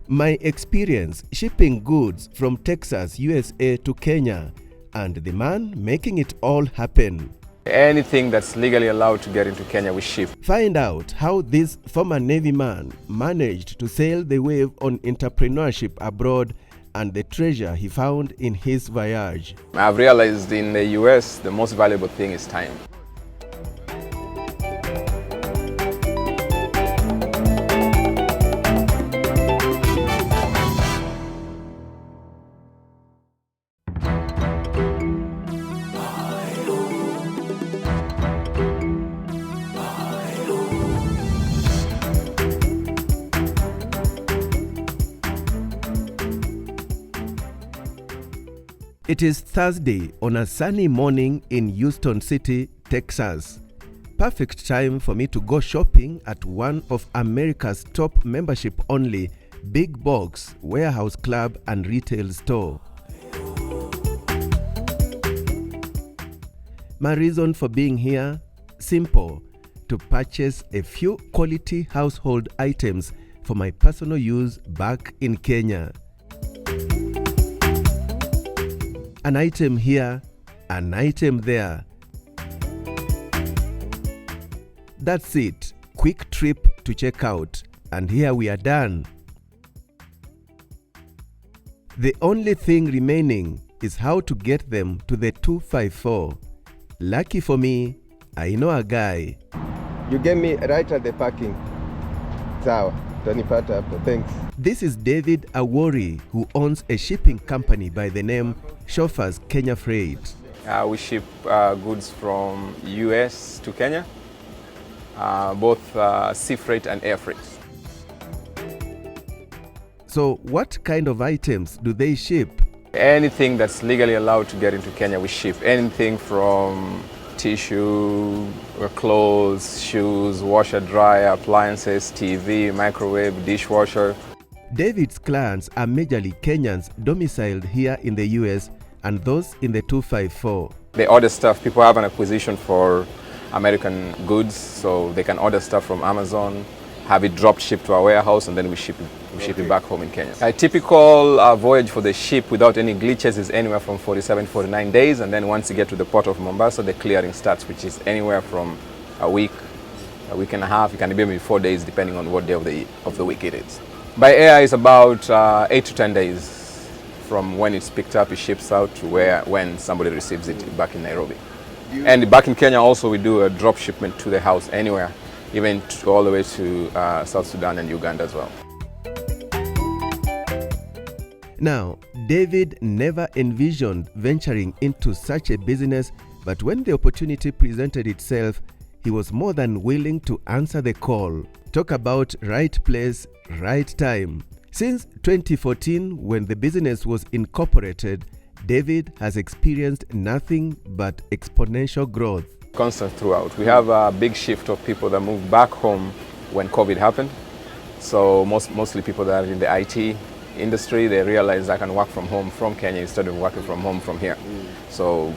My experience shipping goods from Texas, USA to Kenya, and the man making it all happen. Anything that's legally allowed to get into Kenya, we ship. Find out how this former Navy man managed to sail the wave on entrepreneurship abroad and the treasure he found in his voyage. I've realized in the US, the most valuable thing is time. It is Thursday on a sunny morning in Houston City, Texas. Perfect time for me to go shopping at one of America's top membership-only big box warehouse club and retail store. My reason for being here? Simple: to purchase a few quality household items for my personal use back in Kenya. An item here, an item there. That's it. Quick trip to check out, and here we are done. The only thing remaining is how to get them to the 254. Lucky for me, I know a guy. You get me right at the parking. Sawa, utanipata hapo. Thanks. This is David Awori, who owns a shipping company by the name Chauffeurs Kenya Freight. We ship goods from US to Kenya, both sea freight and air freight. So what kind of items do they ship? Anything that's legally allowed to get into Kenya, we ship. Anything from tissue, clothes, shoes, washer, dryer, appliances, TV, microwave, dishwasher. David's clients are majorly Kenyans domiciled here in the US and those in the 254. They order stuff. People have an acquisition for American goods, so they can order stuff from Amazon, have it drop shipped to our warehouse, and then we ship it back home in Kenya. A typical voyage for the ship without any glitches is anywhere from 47, 49 days, and then once you get to the port of Mombasa, the clearing starts, which is anywhere from a week and a half. It can be maybe 4 days, depending on what day of the week it is. By air, it's about 8 to 10 days from when it's picked up, it ships out to when somebody receives it back in Nairobi. And back in Kenya also, we do a drop shipment to the house anywhere, even all the way to South Sudan and Uganda as well. Now, David never envisioned venturing into such a business, but when the opportunity presented itself, he was more than willing to answer the call. Talk about right place, right time. Since 2014, when the business was incorporated, David has experienced nothing but exponential growth. Constant throughout. We have a big shift of people that moved back home when COVID happened. So mostly people that are in the IT industry, they realize I can work from home from Kenya instead of working from home from here. So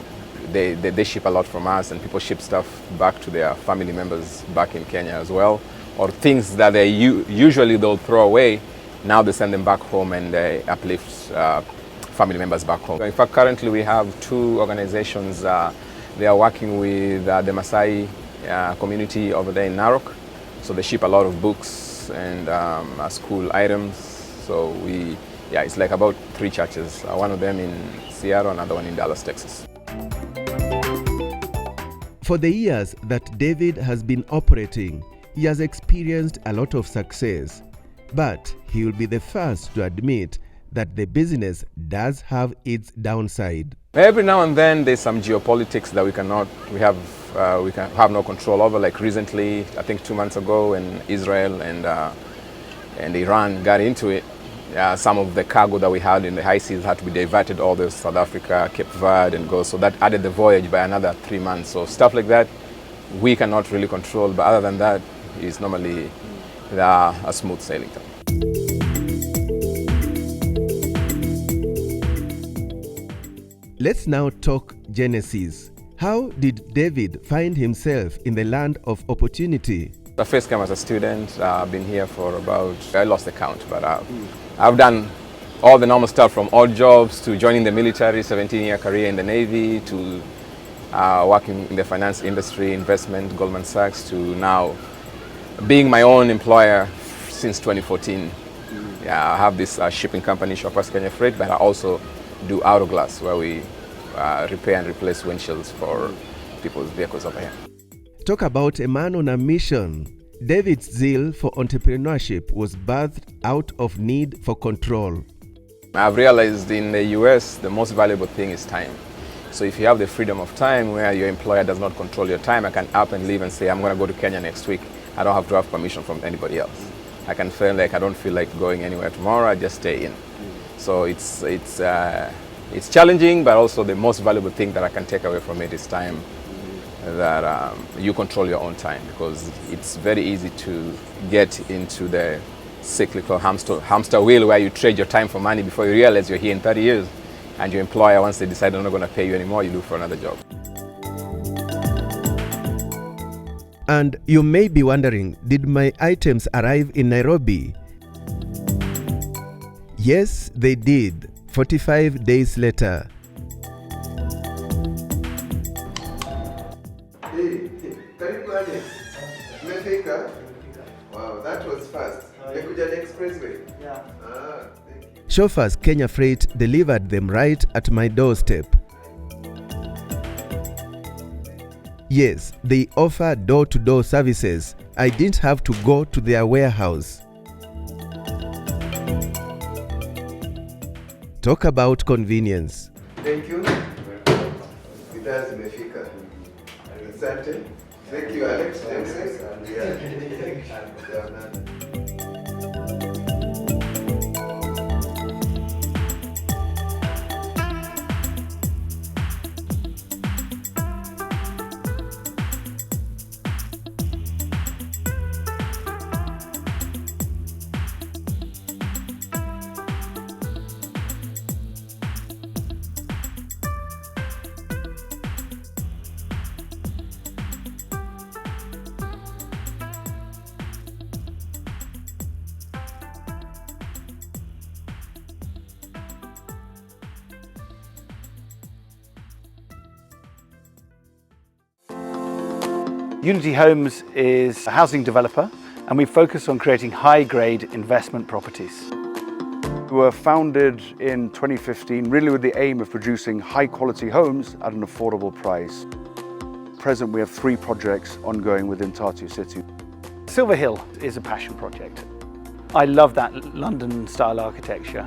they ship a lot from us, and people ship stuff back to their family members back in Kenya as well. Or things that they usually they'll throw away, now they send them back home and they uplift family members back home. In fact, currently we have 2 organizations. They are working with the Maasai community over there in Narok. So they ship a lot of books and school items. So it's like about 3 churches. One of them in Seattle, another one in Dallas, Texas. For the years that David has been operating, he has experienced a lot of success. But he will be the first to admit that the business does have its downside. Every now and then there's some geopolitics that we can have no control over. Like recently, I think 2 months ago, when Israel and Iran got into it, some of the cargo that we had in the high seas had to be diverted all the South Africa, Cape Verde, and go. So that added the voyage by another 3 months. So stuff like that we cannot really control. But other than that, it's normally a smooth sailing time. Let's now talk Genesis. How did David find himself in the land of opportunity? I first came as a student. I've been here for about, I lost the count, but I've done all the normal stuff from odd jobs to joining the military, 17-year career in the Navy, to working in the finance industry, investment, Goldman Sachs, to now being my own employer since 2014. Yeah, I have this shipping company, Shoppers Kenya Freight, but I also do auto glass, where we repair and replace windshields for people's vehicles over here. Talk about a man on a mission. David's zeal for entrepreneurship was birthed out of need for control. I've realized in the US, the most valuable thing is time. So if you have the freedom of time where your employer does not control your time, I can up and leave and say, I'm going to go to Kenya next week. I don't have to have permission from anybody else. I can feel like I don't feel like going anywhere tomorrow, I just stay in. So it's challenging, but also the most valuable thing that I can take away from it is time, that you control your own time, because it's very easy to get into the cyclical hamster wheel where you trade your time for money before you realize you're here in 30 years, and your employer, once they decide they're not going to pay you anymore, you look for another job. And you may be wondering, did my items arrive in Nairobi? Yes, they did, 45 days later. Hey, wow, that was fast. Mekuja expressway. Yeah. Thank you. Shoppers Kenya Freight delivered them right at my doorstep. Yes, they offer door-to-door services. I didn't have to go to their warehouse. Talk about convenience. Thank you. Bidhaa zimefika. Asante. Thank you, Alex. Unity Homes is a housing developer, and we focus on creating high-grade investment properties. We were founded in 2015 really with the aim of producing high-quality homes at an affordable price. At present, we have 3 projects ongoing within Tartu City. Silver Hill is a passion project. I love that London-style architecture.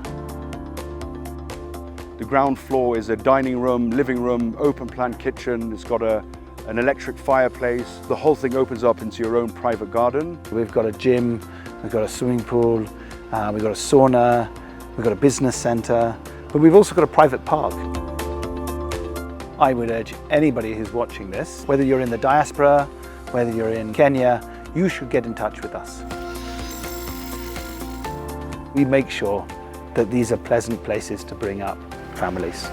The ground floor is a dining room, living room, open-plan kitchen. It's got an electric fireplace. The whole thing opens up into your own private garden. We've got a gym, we've got a swimming pool, we've got a sauna, we've got a business centre, but we've also got a private park. I would urge anybody who's watching this, whether you're in the diaspora, whether you're in Kenya, you should get in touch with us. We make sure that these are pleasant places to bring up families.